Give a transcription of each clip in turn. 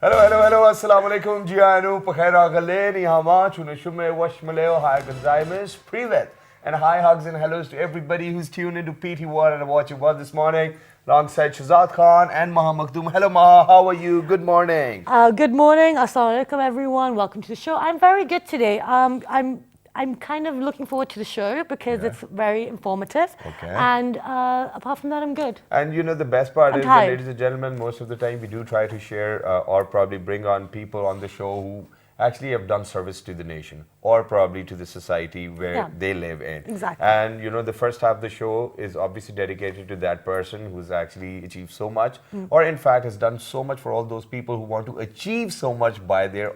Hello, assalamu alaikum, Gianu, Pakhaira Galeni, Hama, Chunashume, Washmaleo, hi Gonzaimus, Privet, and hi hugs and hellos to everybody who's tuned into PT1 and watching What this morning, alongside Shazad Khan and Maha Maktoum. Hello Maha, how are you? Good morning. Good morning, assalamu alaikum everyone. Welcome to the show. I'm very good today. I'm kind of looking forward to the show because it's very informative. Okay. And apart from that, I'm good. And you know, the best part I'm is that, tired. ladies and gentlemen, most of the time we do try to share or probably bring on people on the show who actually have done service to the nation or probably to the society where they live in. Exactly. And you know, the first half of the show is obviously dedicated to that person who's actually achieved so much or in fact has done so much for all those people who want to achieve so much by their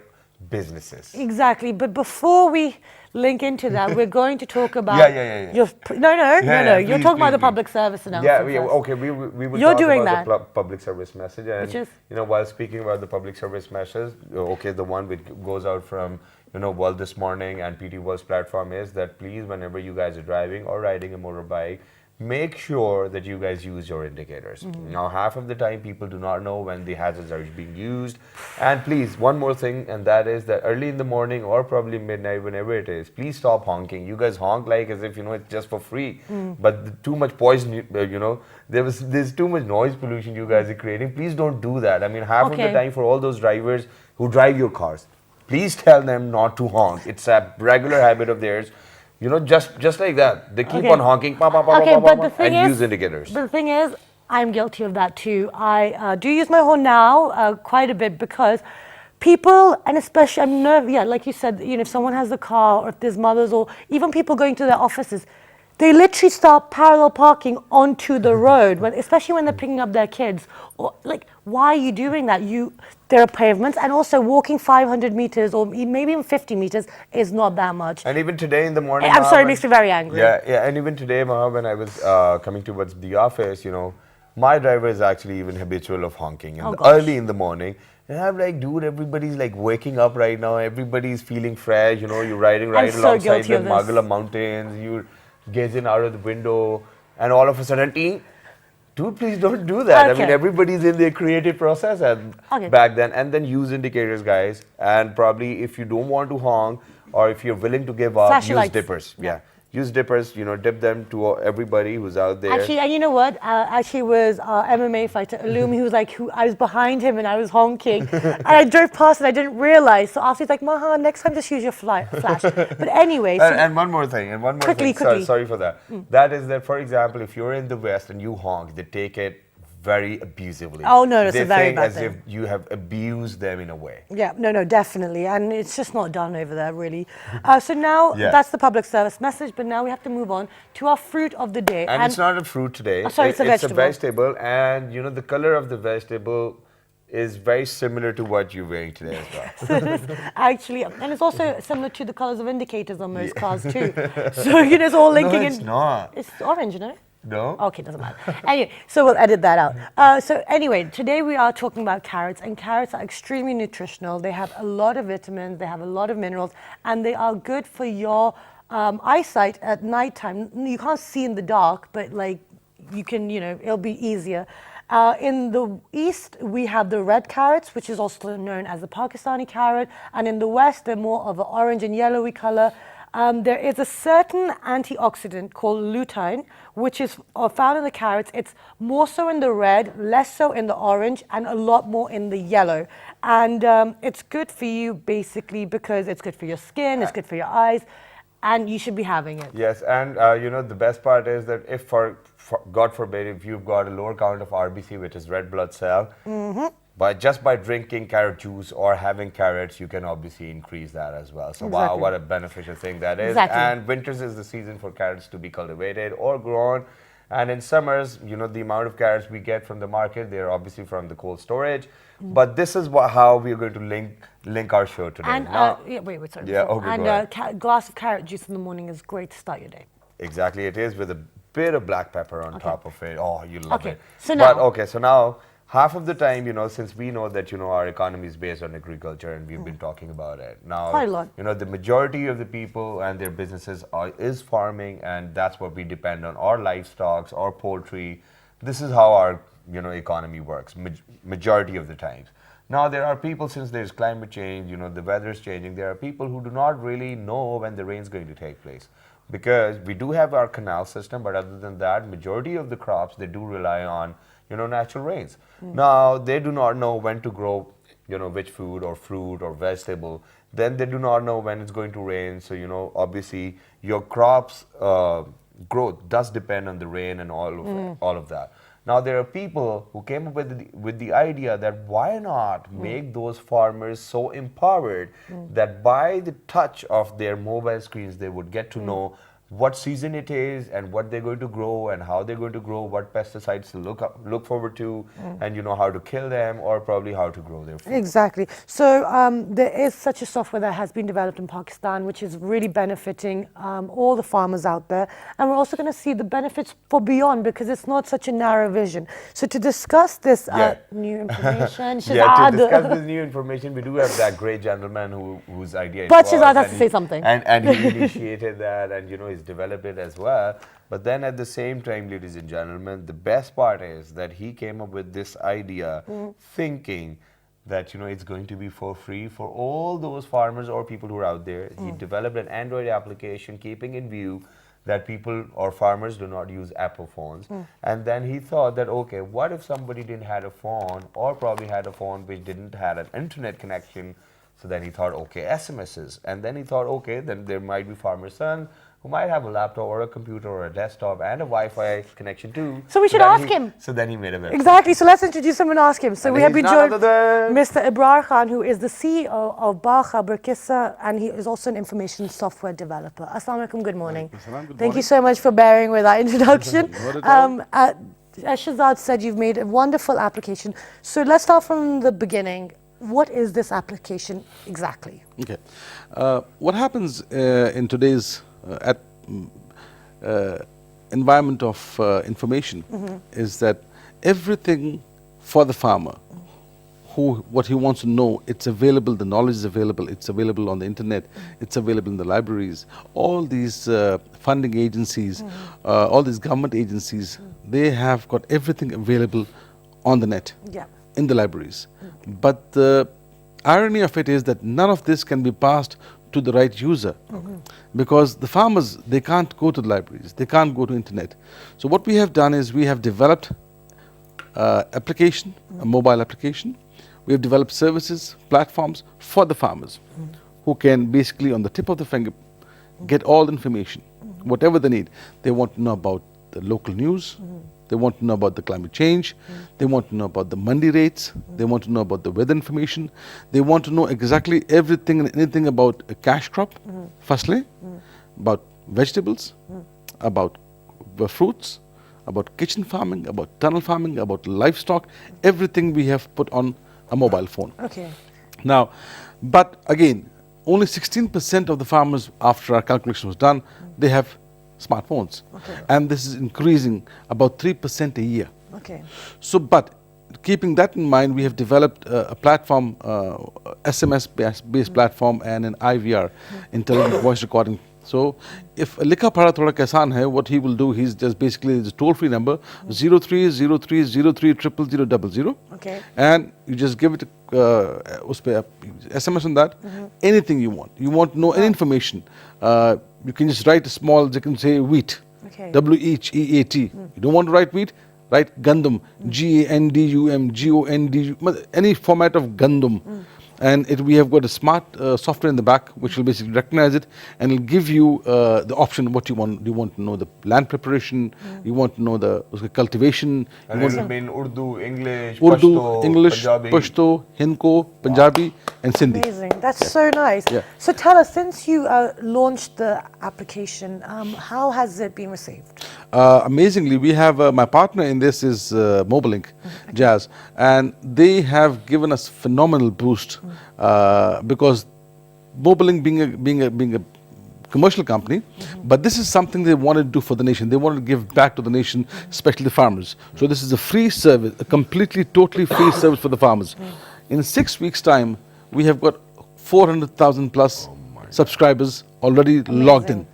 businesses. Exactly. But before we link into that, we're going to talk about Yeah. your no. You're Please, talking about the please. public service announcement. Yeah, first. okay, we will You're talk doing about that. the public service message. And, Which is? you know, while speaking about the public service message, okay, the one which goes out from, you know, World This Morning and PT World's platform is that please, whenever you guys are driving or riding a motorbike, make sure that you guys use your indicators. Now, half of the time people do not know when the hazards are being used. And please, one more thing, and that is that early in the morning or probably midnight, whenever it is, please stop honking. You guys honk like as if, you know, it's just for free. But too much poison, you know, there's too much noise pollution you guys are creating. Please don't do that. I mean, half of the time for all those drivers who drive your cars, please tell them not to honk. It's a regular habit of theirs. You know, just like that. They keep on honking, and use indicators. But the thing is, I'm guilty of that too. I do use my horn now quite a bit because people, and especially, like you said, you know, if someone has a car or if there's mothers or even people going to their offices, they literally start parallel parking onto the road, especially when they're picking up their kids. Or like, why are you doing that? There are pavements, and also walking 500 meters or maybe even 50 meters is not that much. And even today in the morning, I'm sorry, it makes me very angry. Yeah, and even today, Maha, when I was coming towards the office, you know, my driver is actually even habitual of honking early in the morning. And I'm like, dude, everybody's like waking up right now. Everybody's feeling fresh. You know, you're riding alongside the Magala Mountains. You're gazing out of the window, and all of a sudden, dude, please don't do that. I mean, everybody's in their creative process back then. And then use indicators, guys. And probably if you don't want to honk or if you're willing to give up, use dippers. Yeah. Use dippers, you know, dip them to everybody who's out there. Actually, and you know what? Actually, was MMA fighter Illum. He was like, I was behind him and I was honking, and I drove past and I didn't realize. So after he's like, Maha, next time just use your flash. But anyway. And one more thing. Quickly. Sorry for that. That is that, for example, if you're in the West and you honk, they take it very abusively. Oh no, it's a very bad thing. As if you have abused them in a way. Yeah, no, definitely, and it's just not done over there, really. So now that's the public service message, but now we have to move on to our fruit of the day. And it's not a fruit today. Sorry, it's a vegetable. It's a vegetable, and you know the color of the vegetable is very similar to what you're wearing today as well. Actually, and it's also similar to the colors of indicators on most cars too. So you know, it's all linking in. No, it's not. It's orange, no? No. Okay, doesn't matter. Anyway, so we'll edit that out. So anyway, today we are talking about carrots, and carrots are extremely nutritional. They have a lot of vitamins, they have a lot of minerals, and they are good for your eyesight at nighttime. You can't see in the dark, but like you can, you know, it'll be easier. In the east, we have the red carrots, which is also known as the Pakistani carrot, and in the west, they're more of an orange and yellowy color. There is a certain antioxidant called lutein, which is found in the carrots. It's more so in the red, less so in the orange, and a lot more in the yellow. And it's good for you basically because it's good for your skin, it's good for your eyes, and you should be having it. Yes, and you know, the best part is that if for God forbid, if you've got a lower count of RBC, which is red blood cell, but just by drinking carrot juice or having carrots, you can obviously increase that as well. So wow, what a beneficial thing that is. And winters is the season for carrots to be cultivated or grown. And in summers, you know, the amount of carrots we get from the market, they're obviously from the cold storage. But this is how we're going to link our show today. And sorry. Yeah, okay, and a glass of carrot juice in the morning is great to start your day. Exactly, it is, with a bit of black pepper on top of it. Oh, you love it. So now, so now, half of the time, you know, since we know that, you know, our economy is based on agriculture and we've been talking about it. Now, quite a lot. You know, the majority of the people and their businesses is farming, and that's what we depend on, our livestock, our poultry. This is how our economy works majority of the times. Now there are people, since there's climate change, the weather is changing. There are people who do not really know when the rain's going to take place, because we do have our canal system, but other than that, majority of the crops, they do rely on natural rains. Now they do not know when to grow which food or fruit or vegetable. Then they do not know when it's going to rain. So obviously your crops growth does depend on the rain and all of that. Now there are people who came up with the idea that why not make those farmers so empowered that by the touch of their mobile screens they would get to know what season it is and what they're going to grow and how they're going to grow, what pesticides to look forward to, and how to kill them, or probably how to grow their food. Exactly. So there is such a software that has been developed in Pakistan, which is really benefiting all the farmers out there. And we're also going to see the benefits for beyond, because it's not such a narrow vision. So to discuss this new information, yeah, to discuss this new information, we do have that great gentleman whose idea it but was. Shahzad has to say something. And he initiated that, and he's developed it as well. But then at the same time, ladies and gentlemen, the best part is that he came up with this idea thinking that it's going to be for free for all those farmers or people who are out there. He developed an Android application keeping in view that people or farmers do not use Apple phones. And then he thought that, okay, what if somebody didn't have a phone, or probably had a phone which didn't have an internet connection? So then he thought, okay, SMSs. And then he thought, okay, then there might be farmer's son who might have a laptop or a computer or a desktop and a Wi-Fi connection too. So we should ask him. So then he made a website. Exactly. So let's introduce him and ask him. So And we have been he's none joined other than Mr. Ibrar Khan, who is the CEO of Ba Khabar Qissa, and he is also an information software developer. Assalamu alaikum, good morning. Thank you so much for bearing with our introduction. As Shahzad said, you've made a wonderful application. So let's start from the beginning. What is this application exactly? Okay. What happens in today's environment of information is that everything for the farmer, what he wants to know, it's available, the knowledge is available, it's available on the internet, it's available in the libraries. All these funding agencies, all these government agencies, they have got everything available on the net, in the libraries. But the irony of it is that none of this can be passed to the right user, because the farmers, they can't go to the libraries, they can't go to internet. So what we have done is we have developed application, a mobile application. We have developed services, platforms for the farmers who can basically on the tip of the finger get all the information, whatever they need. They want to know about the local news, they want to know about the climate change, they want to know about the mandi rates, they want to know about the weather information, they want to know exactly everything and anything about a cash crop, firstly, about vegetables, about the fruits, about kitchen farming, about tunnel farming, about livestock, everything we have put on a mobile phone. Okay. Now, but again, only 16% of the farmers, after our calculation was done, they have smartphones. And this is increasing about 3% a year. Okay. So, but keeping that in mind, we have developed a platform, SMS-based platform and an IVR, intelligent voice recording. So, if a likha padha thoda kisan hai, what he will do, he's just basically the toll-free number 0303030000. Okay. And you just give it SMS on that, anything you want. You want to know any information. You can just write a small, you can say wheat, W-H-E-A-T. You don't want to write wheat, write Gandum, G-A-N-D-U-M, G-O-N-D-U, any format of Gandum. And we have got a smart software in the back which will basically recognize it and will give you the option what you want. You want to know the land preparation, you want to know the cultivation. And it will be in Urdu, English, Pashto, Hindko, Punjabi and Sindhi. Amazing. That's so nice. Yeah. So tell us, since you launched the application, how has it been received? Amazingly, we have my partner in this is Mobilink, Jazz, and they have given us phenomenal boost because Mobilink being a commercial company, but this is something they wanted to do for the nation. They wanted to give back to the nation, especially the farmers. So this is a free service, a completely, totally free service for the farmers. In 6 weeks' time, we have got 400,000 plus subscribers already logged in.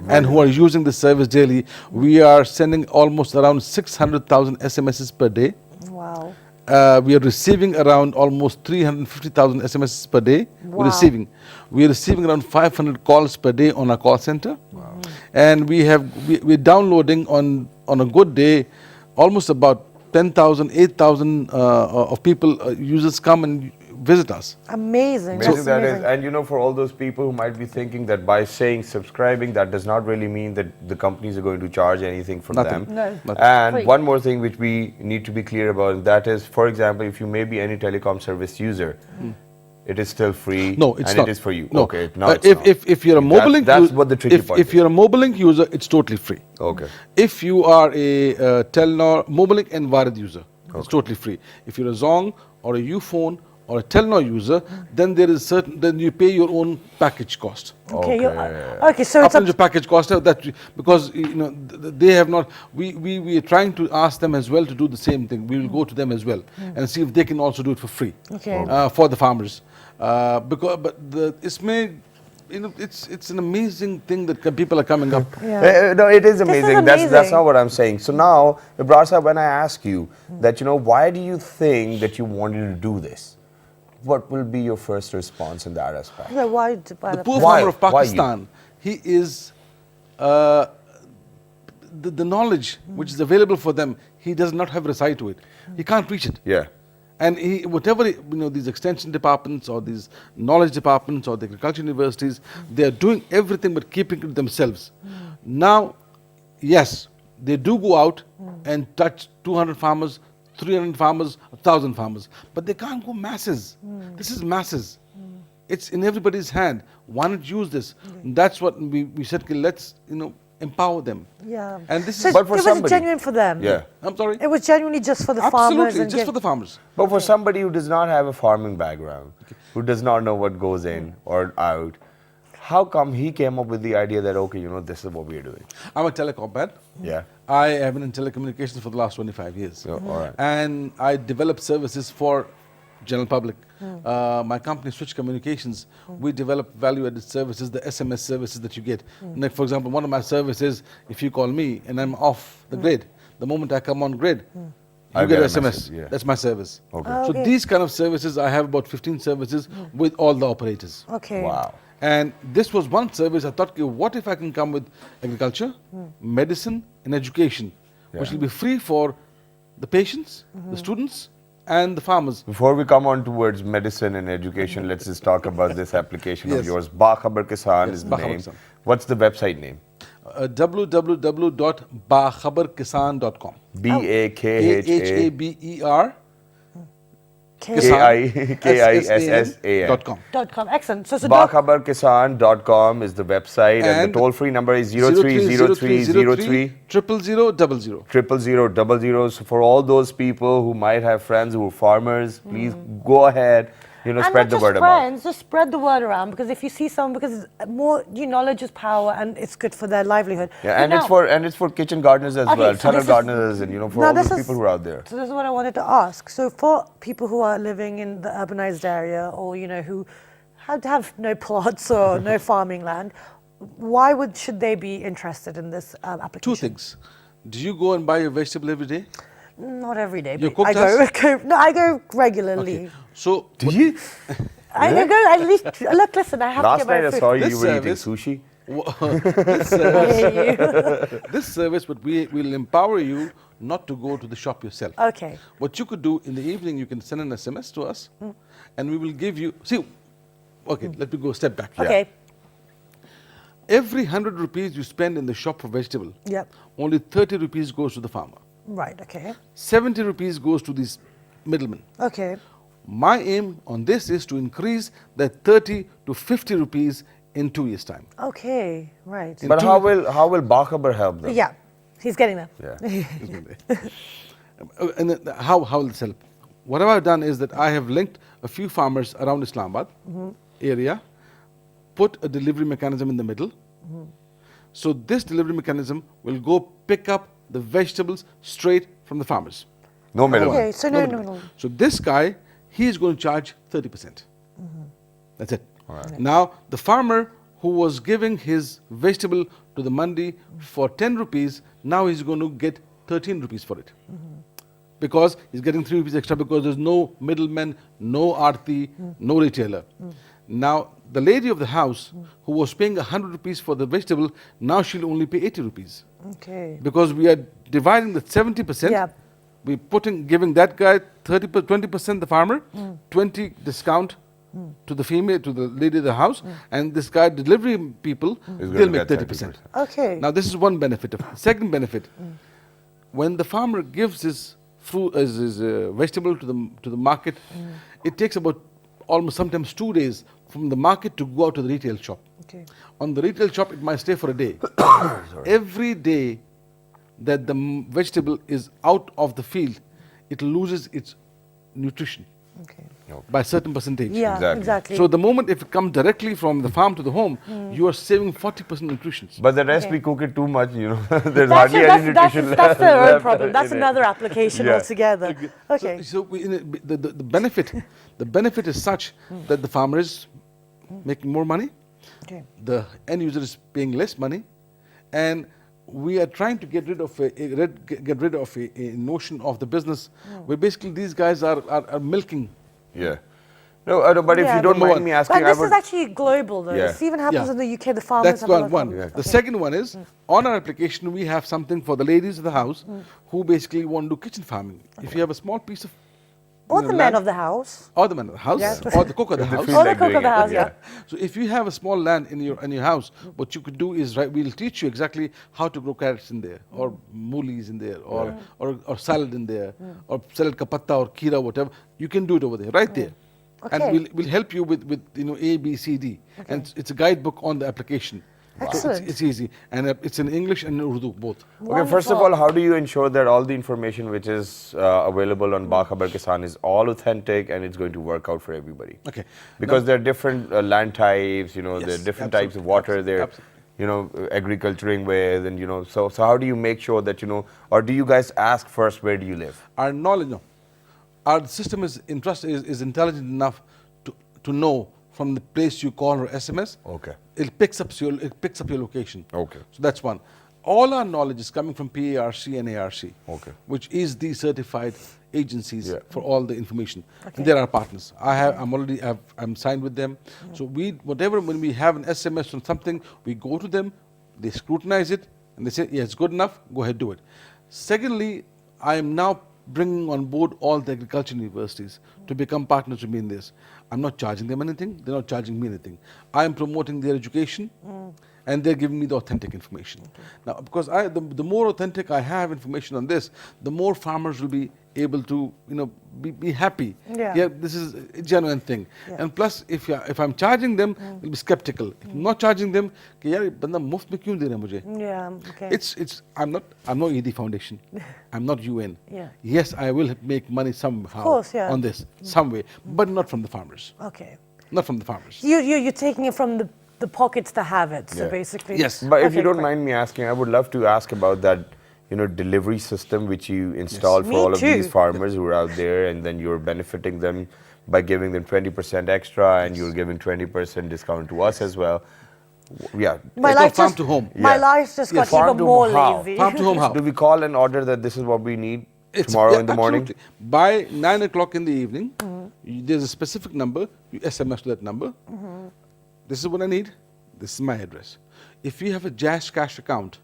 And who are using the service daily. We are sending almost around 600,000 SMSs per day. Wow. We are receiving around almost 350,000 SMS per day. Wow. We're receiving around 500 calls per day on our call center. Wow. And we're downloading on a good day almost about 10,000, 8,000 of people, users come and visit us. Amazing. Amazing That's that is, amazing. and you know, for all those people who might be thinking that by saying subscribing, that does not really mean that the companies are going to charge anything from Nothing. them. No. Nothing. And Free. one more thing which we need to be clear about, and that is, for example, if you may be any telecom service user, it is still free. No, it's and not. it is for you. No. Okay, now it's not. If you're a mobile link that's user, what the tricky part if is. you're a mobile link user, it's totally free. Okay. If you are a Telenor mobile link and Bharat user, it's totally free. If you're a Zong or a Ufone or a Telenor user, then then you pay your own package cost. Okay. Okay. Okay. So it's Upfront up your package cost because they have not. We are trying to ask them as well to do the same thing. We will go to them as well and see if they can also do it for free. Okay. For the farmers, it's an amazing thing that people are coming up. Yeah. No, it is This is amazing. That's amazing. not what I'm saying. So now, Ibrar Sahib, when I ask you that, why do you think that you wanted to do this? What will be your first response in that aspect? Yeah, why? The The poor Why? farmer of Why you? Pakistan, he is the knowledge which is available for them. He does not have recite to it. He can't reach it. Yeah. And these extension departments or these knowledge departments or the agriculture universities, they are doing everything but keeping it themselves. Now, yes, they do go out and touch 200 farmers, 300 farmers, 1,000 farmers, but they can't go masses. This is masses. It's in everybody's hand. Why not use this? That's what we said. Okay, let's empower them. Yeah. And this So is But for it was somebody- genuine for them. Yeah. I'm sorry. It was genuinely just for the farmers. Absolutely, And just for the farmers. But for somebody who does not have a farming background, who does not know what goes in or out, how come he came up with the idea that, okay, this is what we are doing? I'm a telecom man. Yeah. I have been in telecommunications for the last 25 years. So, all right. And I develop services for general public. My company, Switch Communications, we develop value-added services, the SMS services that you get. Like, for example, one of my services, if you call me and I'm off the grid, the moment I come on grid, I you get get a SMS. message, yeah. That's my service. Okay. Oh, So okay. these kind of services, I have about 15 services with all the operators. Okay. Wow. And this was one service. I thought, okay, what if I can come with agriculture, medicine, and education, which Yeah. will be free for the patients, the students, and the farmers. Before we come on towards medicine and education, let's just talk about this application of Yes. yours. Bakhabar Kisan Yes, is the Bakhabar name. Kisan. What's the website name? www.bakhabarkisan.com. BAKHA KISSAN. .com. Excellent. So Bakhabarkisan.com is the website, and the And toll-free number is 030303 00000. So for all those people who might have friends who are farmers, please go ahead, and spread not the just word about. friends, just spread the word around, because if you see someone, because more knowledge is power, and it's good for their livelihood. Yeah, But and it's now- for kitchen gardeners as Okay, well, so tunnel this is- gardeners, and for Now all this those is- people who are out there. So this is what I wanted to ask. So for people who are living in the urbanized area, or who have no plots or no farming land, why should they be interested in this application? Two things. Do you go and buy your vegetable every day? Not every day. You but cook I I go regularly. Okay. So, Did you? I go at least. Look, listen. I have Last to get my night I food. saw you This were eating service- sushi. this I service, hear you. this service, but we will empower you not to go to the shop yourself. Okay. What you could do in the evening, you can send an SMS to us, and we will give you. See, okay, let me go a step back. Okay. Every 100 rupees you spend in the shop for vegetable, Yep. only 30 rupees goes to the farmer. Right. Okay. 70 rupees goes to these middlemen. Okay. My aim on this is to increase that 30 to 50 rupees in 2 years' time. Okay. Right. But how will Bakhabar help them? Yeah. He's getting there. Yeah. And then how will this help? What I've done is that I have linked a few farmers around Islamabad area, put a delivery mechanism in the middle. So this delivery mechanism will go pick up the vegetables straight from the farmers. No middleman. Okay. So no. So this guy, he is going to charge 30%. That's it. Now the farmer who was giving his vegetable to the mandi for 10 rupees, now he's going to get 13 rupees for it. because he's getting 3 rupees extra because there's no middleman, no aarti, no retailer. Now, the lady of the house who was paying 100 rupees for the vegetable, now she'll only pay 80 rupees. Okay. Because we are dividing the 70%. Yeah. We're giving that guy 20% the farmer, 20 discount to the female, to the lady of the house, and this guy, delivery people, Is they'll gonna make get 30%. 30%. Okay. Now, this is one benefit. Second benefit, when the farmer gives his fruit, his vegetable to the market, it takes about almost sometimes 2 days from the market to go out to the retail shop. Okay. On the retail shop, it might stay for a day. Every day that the vegetable is out of the field, it loses its nutrition Okay. by a certain percentage. Yeah, Exactly. exactly. So the moment if it comes directly from the farm to the home, you are saving 40% nutrition. But the rest Okay. we cook it too much, you know. There's that's, hardly that's, any that's, nutrition that's their own left problem. That's in it. another application Yeah. altogether. Okay. So the benefit, the benefit is such that the farmer is making more money, Okay. the end user is paying less money, and we are trying to get rid of a notion of the business where basically these guys are milking. Yeah. No, but if Yeah, you don't number mind one. me asking, But I this would. is actually global, though. Yeah. This even happens Yeah. in the UK. The farmers That's have a lot one. of one. Yeah. The second one is on our application we have something for the ladies of the house who basically want to do kitchen farming. If you have a small piece of Or you the know, men land- of the house. or the man of the house, Yeah. or the cook of the If they house. feel Or the like cook doing of the it, house, yeah. So if you have a small land in your house, what you could do is we'll teach you exactly how to grow carrots in there, or moolies in there, or salad in there, or salad ka patta or kira, whatever. You can do it over there, right there. Okay. And we'll help you with A, B, C, D. And it's a guidebook on the application. So Excellent. it's easy. And it's in English and in Urdu, both. Okay, first of Wonderful. all, how do you ensure that all the information which is available on Bakhabar Kisan is all authentic and it's going to work out for everybody? Okay. Because there are different land types, you know, there are Yes, different types of absolutely, water there, absolutely. you know, agriculturing with, and you know, so how do you make sure that, you know, or do you guys ask first where do you live? Our knowledge, no. Our system is intelligent enough to know from the place you call or SMS. Okay. It picks up your location. Okay. So that's one. All our knowledge is coming from PARC and ARC. Okay. Which is the certified agencies Yeah. for all the information. Okay. And they're our partners. I'm signed with them. So when we have an SMS on something, we go to them, they scrutinize it, and they say, yeah, it's good enough, go ahead, do it. Secondly, I am now bringing on board all the agriculture universities to become partners with me in this. I'm not charging them anything, they're not charging me anything. I am promoting their education, and they're giving me the authentic information. Now, because the more authentic I have information on this, the more farmers will be able to, be happy. Yeah. This is a genuine thing. Yeah. And plus, if I'm charging them, they'll be skeptical. If I'm not charging them, कि यार बंदा मुफ्त में क्यों दे रहा है मुझे? Yeah. Okay. It's I'm not ED Foundation. I'm not UN. Yeah. Yes, I will make money somehow course, yeah. on this, some way, but not from the farmers. Okay. Not from the farmers. You're taking it from the pockets to have it. So Yeah. basically. Yes. But if you Okay, don't great. mind me asking, I would love to ask about that, delivery system which you installed for Me all of these too. farmers who are out there, and then you're benefiting them by giving them 20% extra, and you're giving 20% discount to us as well. Yeah. My It's life farm just to home. My Yeah. life just Yes. got Farm even to more how? lazy. Farm to home how? Do we call and order that this is what we need tomorrow in the morning? Absolutely. By 9 o'clock in the evening, there's a specific number, you SMS to that number. This is what I need, this is my address. If you have a Jazz Cash account,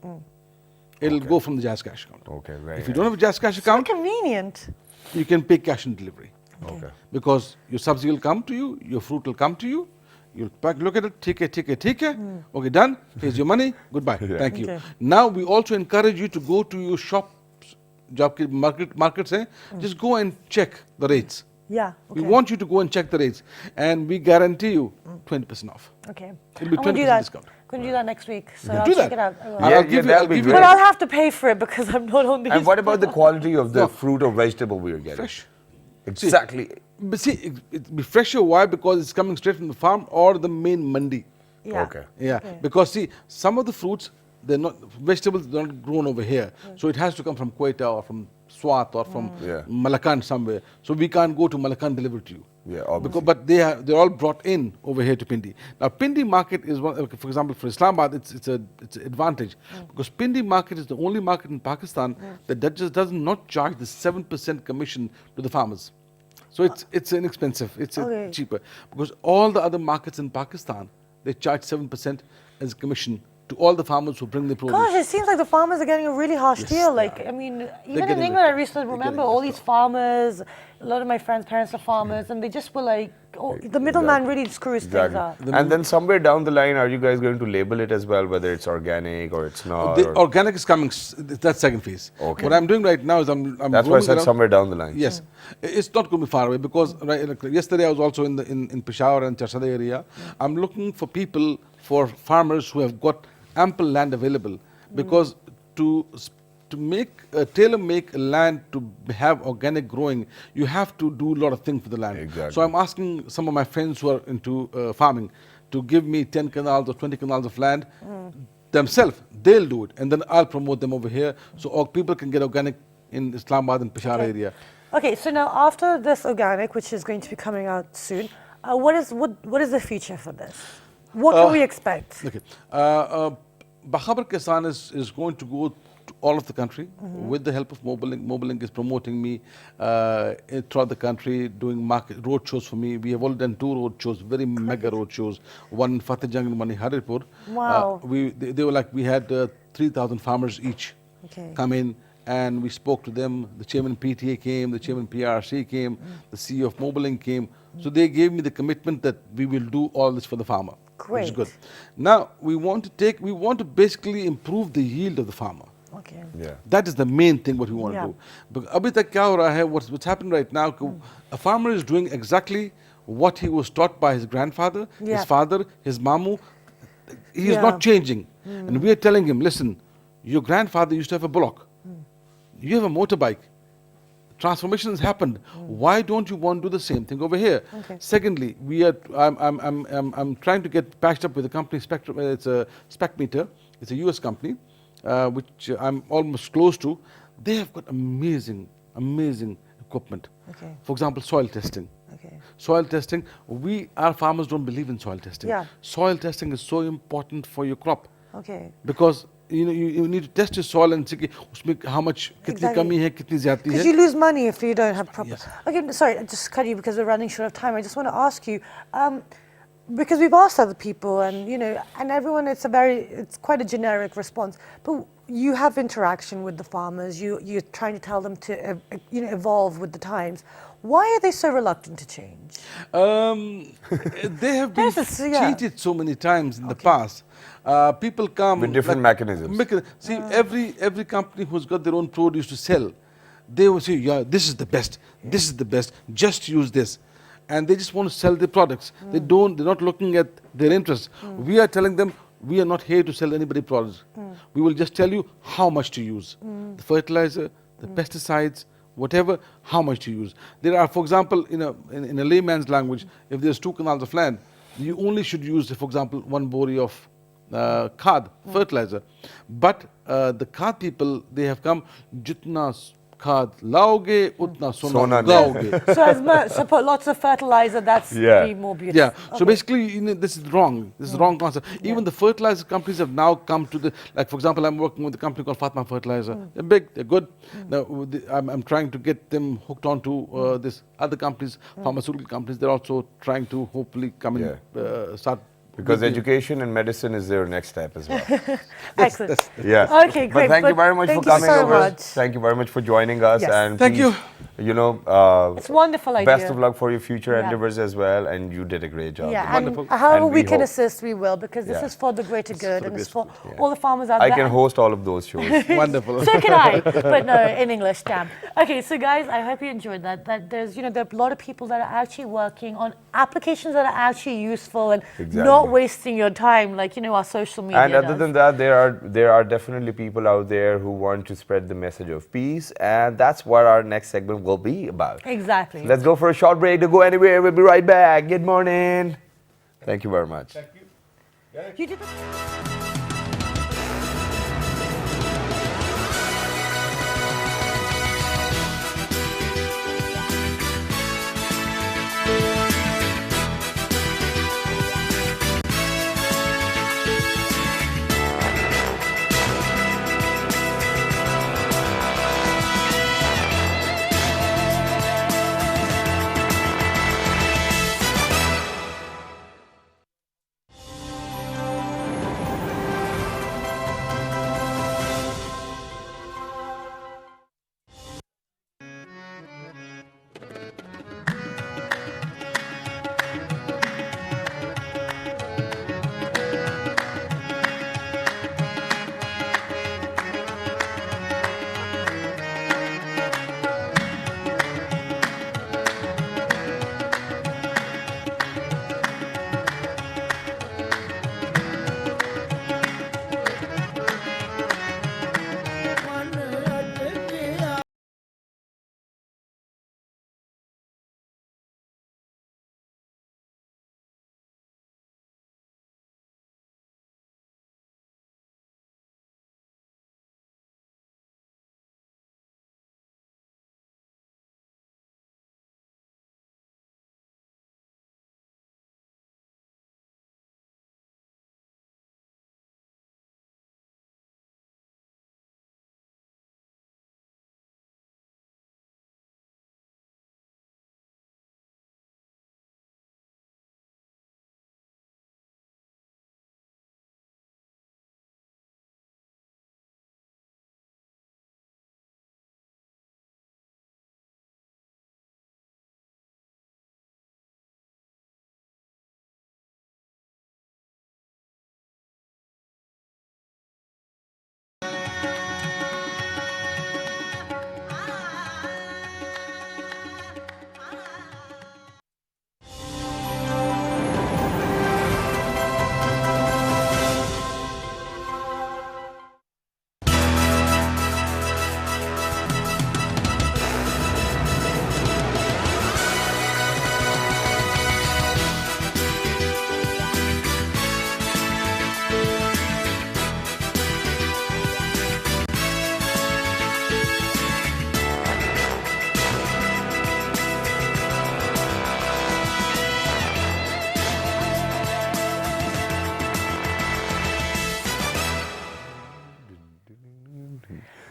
it'll go from the Jazz Cash account. Okay, very If you don't have a Jazz Cash So account, convenient. you can pay cash on delivery. Okay. Because your subsidy will come to you, your fruit will come to you, you'll look at it, take it. Okay, done, here's your money, goodbye, thank you. Okay. Now we also encourage you to go to your shops, markets, just go and check the rates. Yeah. We okay. want you to go and check the rates, and we guarantee you 20% off. Okay. It'll be I'm gonna do 20% that. discount. Gonna do that next week. So Yeah, I'll do check that. it out. I'll Yeah, give you- that'll I'll be give great. you- But I'll have to pay for it because I'm not on these. And what about the quality of the No. fruit or vegetable we are getting? Fresh. Exactly. But see, it'll be fresher. Why? Because it's coming straight from the farm or the main mandi. Yeah. Okay. Yeah. Okay. Because see, some of the fruits, vegetables, they're not grown over here. So it has to come from Quetta or from Swat or from Yeah. Malakand somewhere. So we can't go to Malakand deliver to you. Yeah, obviously. But they're all brought in over here to Pindi. Now Pindi market is one. For example, for Islamabad, it's an advantage because Pindi market is the only market in Pakistan that just does not charge the 7% commission to the farmers. So it's inexpensive. It's Okay. cheaper because all the other markets in Pakistan they charge 7% as commission to all the farmers who bring the produce. Gosh, it seems like the farmers are getting a really harsh Yes, deal. they Like, are. I mean, even in getting England, I ripped. recently They're remember getting all ripped these farmers, a lot of my friends' parents are farmers, and they just were like, oh, the middleman really screws things up. And then somewhere down the line, are you guys going to label it as well, whether it's organic or it's not? The or- organic is coming. That's second phase. Okay. What I'm doing right now is I'm That's why I roaming said around. somewhere down the line. Yes, it's not going to be far away because like yesterday I was also in Peshawar and Charsadeh area. I'm looking for people, for farmers who have got ample land available because to make tailor make land to have organic growing, you have to do a lot of things for the land. Exactly. So I'm asking some of my friends who are into farming to give me 10 canals or 20 canals of land themselves. They'll do it, and then I'll promote them over here so people can get organic in Islamabad and Peshawar Okay. area. Okay, so now after this organic, which is going to be coming out soon, what is the future for this? What can we expect? Okay. Bakhabar Kisan is going to go to all of the country with the help of Mobilink. Mobilink is promoting me throughout the country, doing road shows for me. We have already done 2 road shows, very mega road shows. One in Fatehjang and one in Harirpur. Wow. They were like, we had 3,000 farmers each Okay. come in and we spoke to them. The chairman PTA came, the chairman PRC came, the CEO of Mobilink came. So they gave me the commitment that we will do all this for the farmer. Which is Great. good. Now we want to basically improve the yield of the farmer. Okay. Yeah. That is the main thing what we want Yeah. to do. But abhi tak kya ho raha hai, what's happening right now, a farmer is doing exactly what he was taught by his grandfather, Yeah. his father, his mamu. He is Yeah. not changing. And we are telling him, listen, your grandfather used to have a bullock. You have a motorbike. Transformation has happened. Why don't you want to do the same thing over here? Okay. Secondly, I'm trying to get patched up with a company, Spectrum. It's a Spec Meter. It's a US company, which I'm almost close to. They have got amazing equipment. Okay. For example, soil testing. Okay. Soil testing. Our farmers don't believe in soil testing. Yeah. Soil testing is so important for your crop Okay. because you need to test your soil and see कि उसमें how much कितनी Exactly. कमी है कितनी ज्यादा Because है. you lose money if you don't have proper. Yes. Okay, sorry, I just cut you because we're running short of time. I just want to ask you, because we've asked other people, and and everyone, it's quite a generic response. But you have interaction with the farmers. You're trying to tell them to evolve with the times. Why are they so reluctant to change? They have been Yes, yeah. cheated so many times in the past. People come With different mechanisms. See, every company who's got their own produce to sell, they will say, yeah, this is the best. This is the best. Just use this. And they just want to sell their products. They're not looking at their interests. We are telling them, we are not here to sell anybody products. We will just tell you how much to use. The fertilizer, the pesticides, whatever, how much to use. There are, for example, in a layman's language, if there's 2 canals of land, you only should use, for example, 1 bori of khad, fertilizer. But the khad people, they have come, jitna khad laoge, utna sona gaoge. So as much, so put lots of fertilizer. That's Yeah. be more beautiful. Yeah, so Okay. basically, this is wrong. This is wrong concept. Even the fertilizer companies have now come to like for example, I'm working with a company called Fatma Fertilizer. They're big, they're good. Now, I'm trying to get them hooked onto this other companies, pharmaceutical companies. They're also trying to hopefully come in, start. Because with the- education and medicine is their next step as well. Excellent. Yeah. Okay, But great. thank you very much Thank for you coming so over. much. Thank you very much for joining us. Yes. And Thank please, It's a wonderful idea. best of luck for your future Yeah. endeavors as well. And you did a great job. Yeah, Wonderful. and however And we we can hope- assist, we will, because this Yeah. is for the greater good for and the it's for greater all the farmers out I there. can host all of those shows. Wonderful. So can I, but no, in English, damn. Okay, so guys, I hope you enjoyed that. That there's, there are a lot of people that are actually working on applications that are actually useful and Exactly. not wasting your time, like our social media. And other does. than that, there are definitely people out there who want to spread the message of peace, and that's what our next segment will be about. Exactly. Let's go for a short break. To go anywhere, we'll be right back. Good morning. Thank you very much. You did the-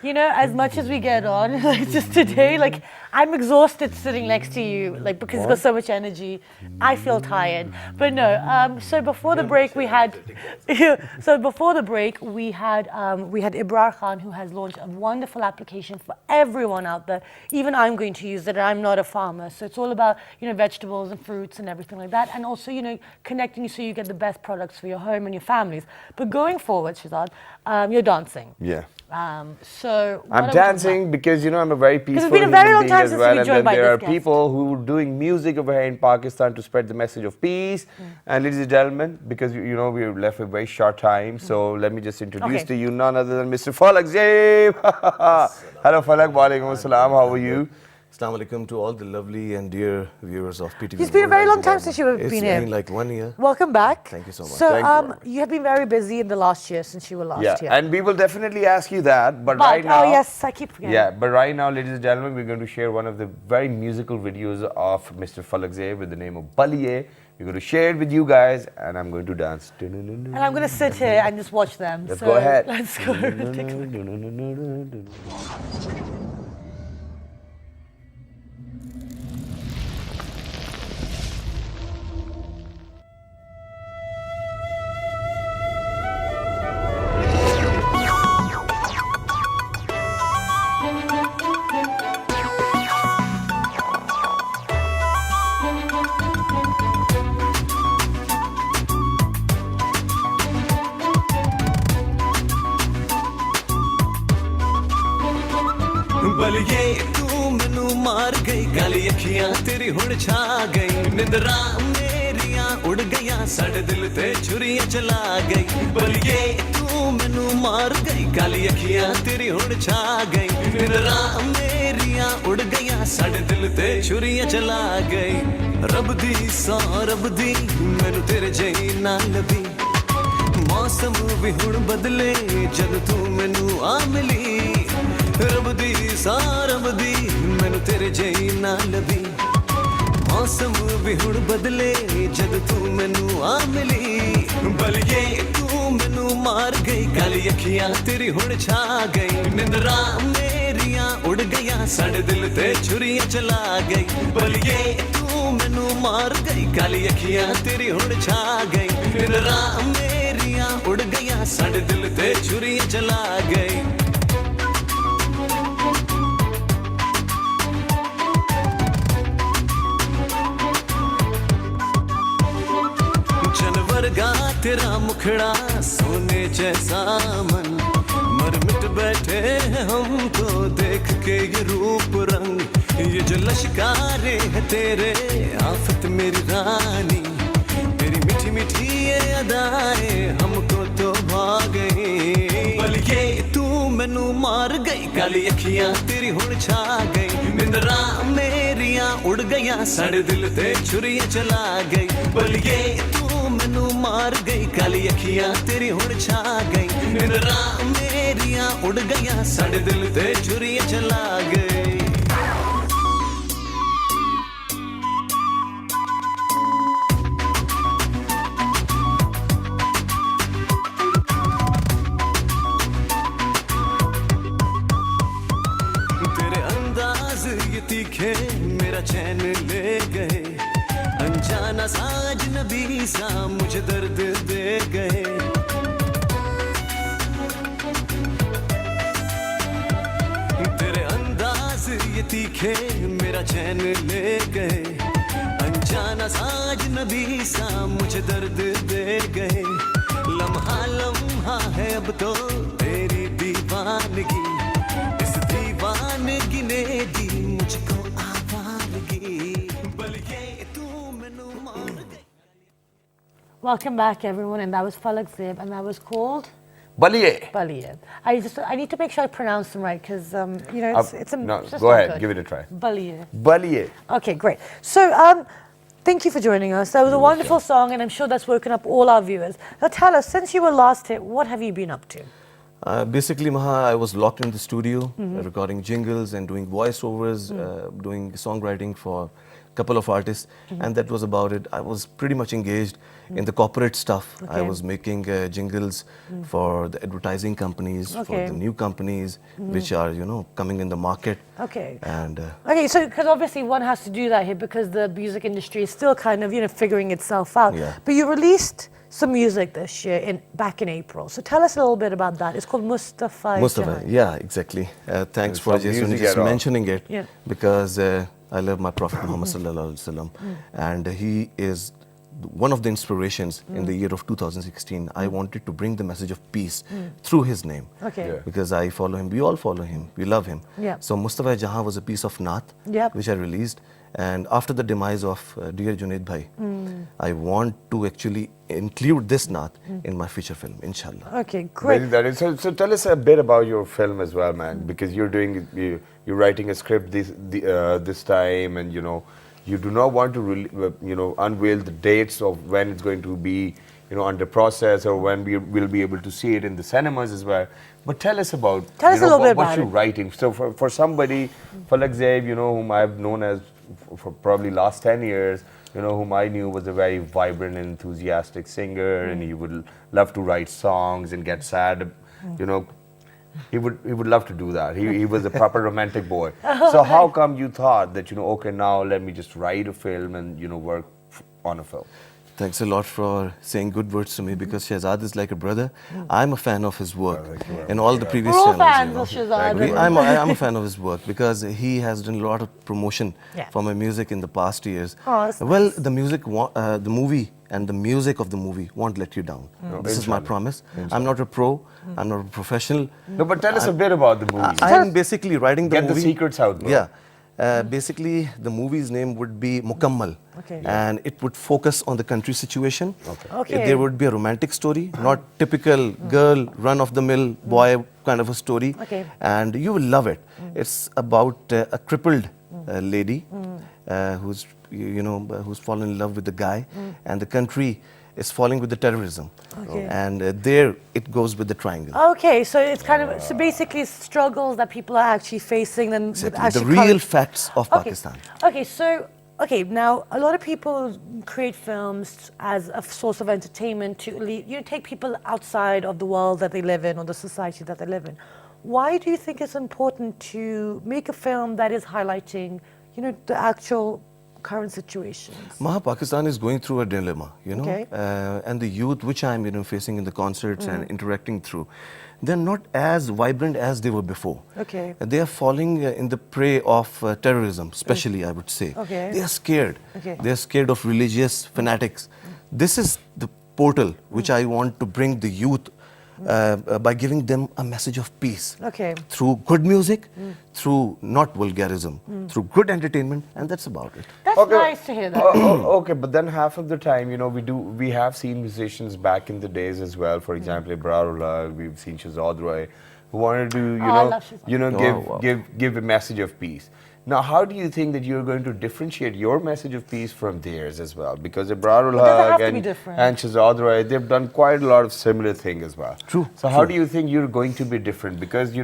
You know, as much as we get on, like just today, like I'm exhausted sitting next to you, like because you've got so much energy. I feel tired, but no. So before the break, we had, Ibrar Khan, who has launched a wonderful application for everyone out there. Even I'm going to use it. I'm not a farmer, so it's all about vegetables and fruits and everything like that, and also connecting you so you get the best products for your home and your families. But going forward, Shehzad, you're dancing. Yeah. So what I'm are we talking dancing because I'm a very peaceful been a very human long being time as since well, we've been and joined then by there this are guest. people who are doing music over here in Pakistan to spread the message of peace. And ladies and gentlemen, because we're left with very short time, so let me just introduce Okay. to you none other than Mr. Falak Zeeb. Hello Falak, walaikum assalam. How are you? Assalamu alaikum to all the lovely and dear viewers of PTV. It's been a very long time since you've It's been here. been like 1 year. Welcome back. Thank you so much. So, Thank you. you have been very busy in the last year since you were last Yeah, here. and we will definitely ask you that, but right now... oh yes, I keep forgetting. Yeah, but right now, ladies and gentlemen, we're going to share one of the very musical videos of Mr. Falak Zeeb with the name of Baliye. We're going to share it with you guys, and I'm going to dance. And I'm going to sit here and just watch them. Let's so go ahead. Let's go. Take a look. बलिए तू मैनू मार गई काली अखियां तेरी हुण छा गई निंदरा मेरियां उड़ गईयां साडे दिल ते छुरियां चला गई बलिए तू मैनू मार गई काली अखियां तेरी हुण छा गई निंदरा मेरियां उड़ गईयां साडे दिल ते छुरियां चला गई रब दी सौ रब दी मैनू तेरे जई ना लभी मौसम भी हुण बदले जद तू मैनू आ मिली रब दी सारब दी मैनू तेरे जई ना लभी मौसम भी हुण बदले जद तू मैनू आ मिली बलिए तू मैनू मार गई काली अखियां तेरी हुण छा गई निंदरा मेरियां उड़ गईयां साडे दिल ते छुरियां चला गई बलिए तू मैनू मार गई काली अखियां तेरी हुण छा गई निंदरा मेरियां उड़ गईयां साडे दिल ते छुरियां चला गई वर्गा तेरा मुखड़ा सोने जैसा मन मर मिट बैठे हैं हमको देख के ये रूप रंग ये जो लश्कारे है तेरे आफत मेरी रानी तेरी मीठी मीठी ये अदाएं हमको तो भा गई बलिए तू मैनू मार गई काली अखियां तेरी हुण छा गई निंदरा मेरियां उड़ गईयां साडे दिल ते छुरियां चला गई बलिए मैनू मार गई काली अखियां तेरी हुण छा गई निंदरा मेरियां उड़ गईयां साडे दिल ते छुरियां चला गई तेरे अंदाज ये तीखे मेरा चैन ले गए अनजाना साज नबी सा मुझे दर्द दे गए तेरे अंदाज ये तीखे मेरा चैन ले गए अनजाना साज नबी सा मुझे दर्द दे गए लम्हा लम्हा है अब तो तेरी दीवानगी इस दीवानगी ने दी मुझको आवारगी बलिए Welcome back, everyone, and that was Falak Zeeb, and that was called Baliye. Baliye. I need to make sure I pronounce them right because it's No, just go not ahead, good. give it a try. Baliye. Baliye. Okay, great. So thank you for joining us. That was a wonderful song, and I'm sure that's woken up all our viewers. Now tell us, since you were last here, what have you been up to? Basically, Maha, I was locked in the studio recording jingles and doing voiceovers, doing songwriting for couple of artists, and that was about it. I was pretty much engaged in the corporate stuff. I Okay. was making jingles for the advertising companies, for Okay. the new companies which are, you know, coming in the market. Okay. And Okay, so because obviously one has to do that here because the music industry is still kind of, you know, figuring itself out. Yeah. But you released some music this year back in April. So tell us a little bit about that. It's called Mustafa. Mustafa, Jahan. yeah, exactly. Thanks for some just, music at all. mentioning it, Yeah. because I love my Prophet Muhammad sallallahu alaihi wasallam, and he is one of the inspirations in the year of 2016. I wanted to bring the message of peace through his name, Okay. Yeah. because I follow him. We all follow him. We love him. Yeah. So Mustafa Jahan was a piece of Naat, Yep. which I released. And after the demise of dear Junaid Bhai, I want to actually include this Naat in my feature film, inshallah. Okay, great. That is, so tell us a bit about your film as well, man, because you're writing a script this time, and you do not want to unveil the dates of when it's going to be under process or when we will be able to see it in the cinemas as well. But tell us about Tell us a little bit what about you're it. writing. So for somebody, Falak Zaib, whom I've known as for probably last 10 years, whom I knew was a very vibrant and enthusiastic singer, and he would love to write songs and get sad, he would love to do that. He was a proper romantic boy. So how come you thought that, okay, now let me just write a film and, work on a film? Thanks a lot for saying good words to me, because Shehzad is like a brother. I'm a fan of his work and all the previous We're all channels. fans of Shehzad. I'm a fan of his work because he has done a lot of promotion Yeah. for my music in the past years. Oh, that's Well, nice. the music, the movie and the music of the movie won't let you down. This is my promise. I'm not a pro. I'm not a professional. No, but tell us a bit about the movie. I'm basically writing the Get the movie. secrets out, bro. Yeah. Basically, the movie's name would be Mukammal. Okay. And it would focus on the country situation. Okay. There would be a romantic story, not typical girl, run-of-the-mill boy kind of a story. Okay. And you will love it. It's about a crippled lady who's, who's fallen in love with the guy, and the country is falling with the terrorism. Okay. And there it goes with the triangle. Okay, so it's kind of, so basically struggles that people are actually facing and Exactly. actually The real current- facts of Okay. Pakistan. Okay, so now a lot of people create films as a source of entertainment to take people outside of the world that they live in or the society that they live in. Why do you think it's important to make a film that is highlighting, the actual current situations? Pakistan is going through a dilemma, Okay. And the youth which I'm facing in the concerts and interacting through, they're not as vibrant as they were before. Okay. They are falling in the prey of terrorism, especially, I would say. Okay. They are scared. Okay. They are scared of religious fanatics. This is the portal which I want to bring the youth by giving them a message of peace. Okay. Through good music, through not vulgarism, through good entertainment, and that's about it. That's nice to hear that. Okay, but then half of the time, we have seen musicians back in the days as well. For example, Ibrarullah, we've seen Shehzad Roy, who wanted to, I love Shehzad. give a message of peace. Now, how do you think that you're going to differentiate your message of peace from theirs as well? Because Well, does it Ibrarullah have to be and different? Shehzad Roy, they've done quite a lot of similar things as well. True, So how do you think you're going to be different? Because,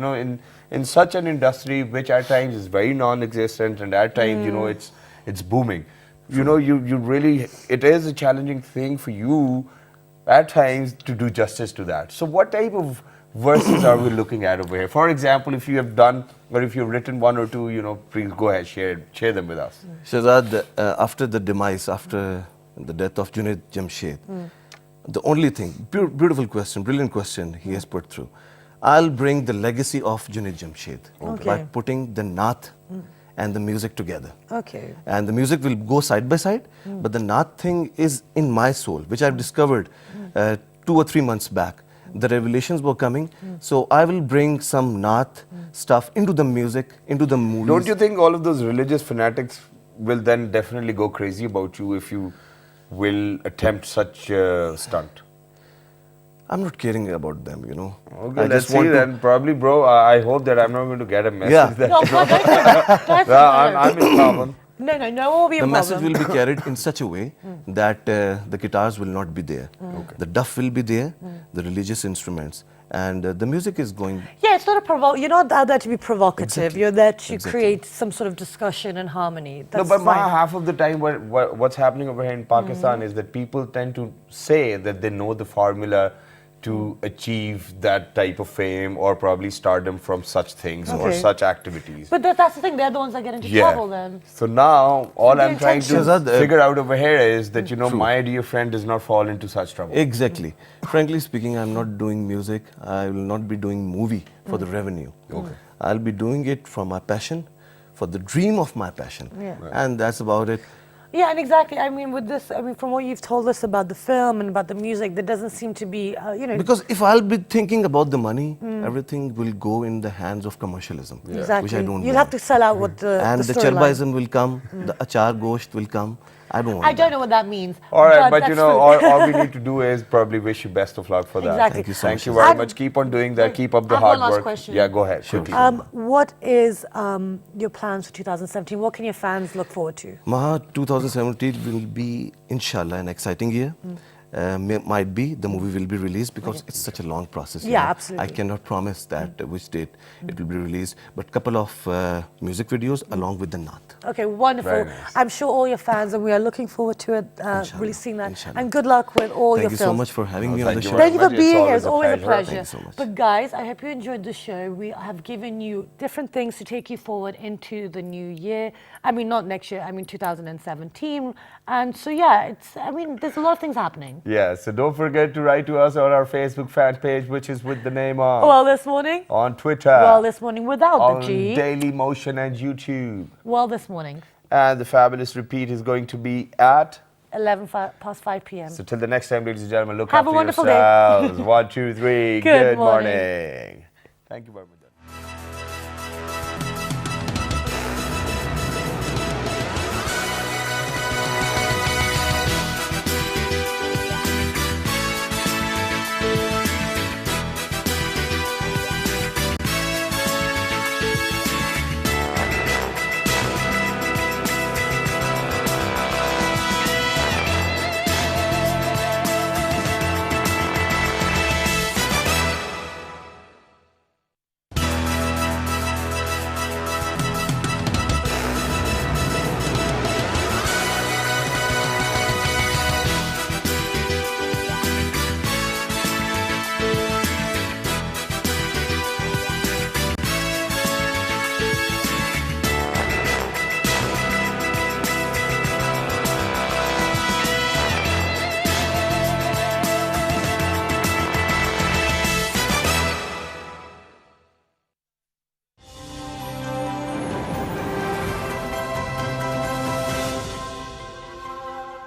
in such an industry which at times is very non-existent and at times, it's booming. You really, it is a challenging thing for you at times to do justice to that. So what type of verses are we looking at over here? For example, if you have done or if you've written one or two, please go ahead, share them with us. Shehzad, after the demise, after the death of Junaid Jamshed, the only thing, beautiful question, brilliant question he has put through. I'll bring the legacy of Junaid Jamshed by Okay. putting the Naat and the music together. Okay. And the music will go side by side, but the Naat thing is in my soul, which I've discovered 2 or 3 months back. The revelations were coming, so I will bring some Naat stuff into the music, into the movies. Don't you think all of those religious fanatics will then definitely go crazy about you if you will attempt such a stunt? I'm not caring about them, Okay, I let's just see want to. then. Probably, bro, I hope that I'm not going to get a message Yeah. that No, but that's I'm in problem. no one will be a The problem. message will be carried in such a way that the guitars will not be there. The duff will be there, the religious instruments, and the music is going. Yeah, it's not a you're not out there to be provocative. Exactly. You're there to Exactly. create some sort of discussion and harmony. No, That's but fine. half of the time, what's happening over here in Pakistan is that people tend to say that they know the formula to achieve that type of fame or probably stardom from such things or Okay. such activities. But that's the thing, they're the ones that get into trouble then. So now, all the I'm trying to intentions. figure out over here is that, you know, True. my dear friend does not fall into such trouble. Exactly. Frankly speaking, I'm not doing music. I will not be doing movie for the revenue. Okay. I'll be doing it for my passion, for the dream of my passion, Yeah. and that's about it. Yeah, and exactly. I mean, with this, I mean, from what you've told us about the film and about the music, there doesn't seem to be, you know. Because if I'll be thinking about the money, everything will go in the hands of commercialism, Exactly. which I don't You'll want. have to sell out what And the storyline. charbaism will come, the achar gosht will come. I don't want I don't that. know what that means. All right, but you that's know, food. all we need to do is probably wish you best of luck for that. Exactly. Thank you so Thank much. you very And- much. Keep on doing that. Keep up the I have one hard last work. question. Yeah, go ahead. Quickly. What is your plans for 2017? What can your fans look forward to? Maha 2017 will be, inshallah, an exciting year. Might be the movie will be released because it's such a long process. you Yeah, know. absolutely. I cannot promise that which date it will be released, but couple of music videos along with the Naat. Okay, wonderful. Very nice. I'm sure all your fans, and we are looking forward to it, really seeing that. Inshallah. And good luck with all Thank your you films. so much for having me on the thank you show. very Thank you for much. It's being here. always It's a always a pleasure. pleasure. Thank you so much. But guys, I hope you enjoyed the show. We have given you different things to take you forward into the new year. I mean, not next year. I mean, 2017. And so, yeah, I mean, there's a lot of things happening. Yeah, so don't forget to write to us on our Facebook fan page, which is with the name of Well, this morning. on Twitter, Well, this morning without on the G. Daily Motion and YouTube. Well, this morning. And the fabulous repeat is going to be at. past 5 p.m. So till the next time, ladies and gentlemen, look Have a after wonderful day. yourselves. 1, 2, 3. Good Good morning. morning. Thank you very much.